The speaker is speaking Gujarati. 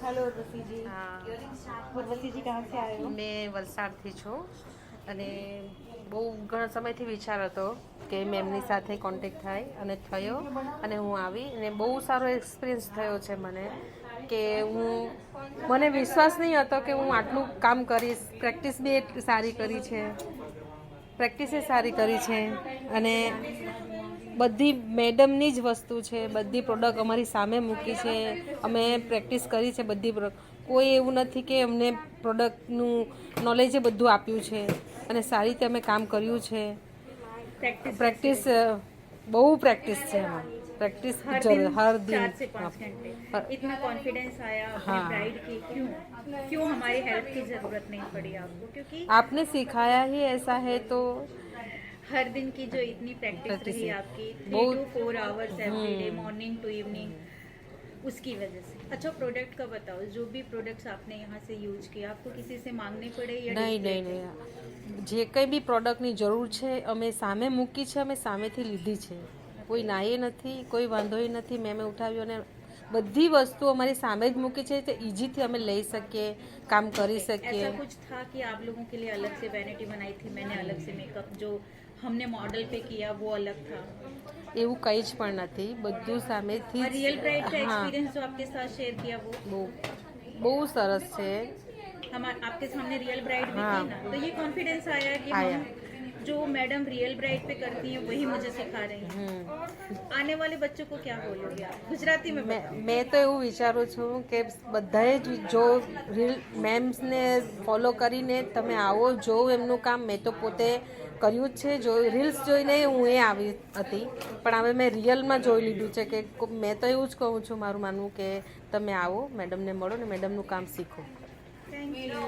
हेलो उर्वशी जी। उर्वशी जी कहाँ से आए हो? મેં વલસાડથી છું અને બહુ ઘણા સમયથી વિચાર હતો કે મેમની સાથે કોન્ટેક્ટ થાય અને થયો અને હું આવી અને બહુ સારો એક્સપિરિયન્સ થયો છે મને કે મને વિશ્વાસ નહીં હતો કે હું આટલું કામ કરીશ. પ્રેક્ટિસ બી એટલી સારી કરી છે, પ્રેક્ટિસે સારી કરી છે અને બધી મેડમની જ વસ્તુ છે. બધી પ્રોડક્ટ અમારી સામે મૂકી છે, અમે પ્રેક્ટિસ કરી છે બધી. કોઈ એવું નથી કે અમને પ્રોડક્ટનું નોલેજે બધું આપ્યું છે અને સારી રીતે અમે કામ કર્યું છે. પ્રેક્ટિસ બહુ પ્રેક્ટિસ છે એમાં. प्रैक्टिस हर हर दिन दिन 4 से 5 घंटे इतना कॉन्फिडेंस आया अपने ब्राइड की क्यों हमारी हेल्प की जरूरत नहीं पड़ी आपको क्योंकि आपने सिखाया ही ऐसा है तो हर दिन की जो इतनी प्रैक्टिस रही आपकी 3 to 4 hours every day morning to evening उसकी वजह से. अच्छा प्रोडक्ट का बताओ, जो भी प्रोडक्ट्स आपने यहाँ से यूज किया आपको किसी से मांगने पड़े या નહીં જે કંઈ બી પ્રોડક્ટની જરૂર છે અમે સામે મૂકી છે, અમે સામેથી લીધી છે. કોઈ નાયે નથી, કોઈ વાંધોય નથી. મેં ઉઠાવ્યો અને બધી વસ્તુ અમારી સામે જ મૂકી છે તો ઇઝીથી અમે લઈ શકીએ, કામ કરી શકીએ. ऐसा कुछ था कि आप लोगों के लिए अलग से वैनिटी बनाई थी, मैंने अलग से मेकअप जो हमने मॉडल पे किया वो अलग था? એવું કંઈ જ પણ નથી, બધું સામેથી. रियल ब्राइड का एक्सपीरियंस जो आपके साथ शेयर किया वो બહુ સરસ છે. हम आपके सामने रियल ब्राइड भी थी ना, तो ये कॉन्फिडेंस आया कि हम जो मैडम रियल ब्राइड पे करती हैं वही मुझे सिखा रही हैं. आने वाले बच्चों को क्या बोलोगे आप गुजराती में? મેં તો એવું વિચારું છું કે બધાએ જ જો રીલ મેમ્સને ફોલો કરીને તમે આવો, જો એમનું કામ. મેં તો પોતે કર્યું જ છે, જો રીલ્સ જોઈને હું એ આવી હતી પણ હવે મેં રિયલમાં જોઈ લીધું છે કે મેં તો એવું જ કહું છું, મારું માનવું કે તમે આવો, મેડમને મળો ને મેડમનું કામ શીખો. Thank you.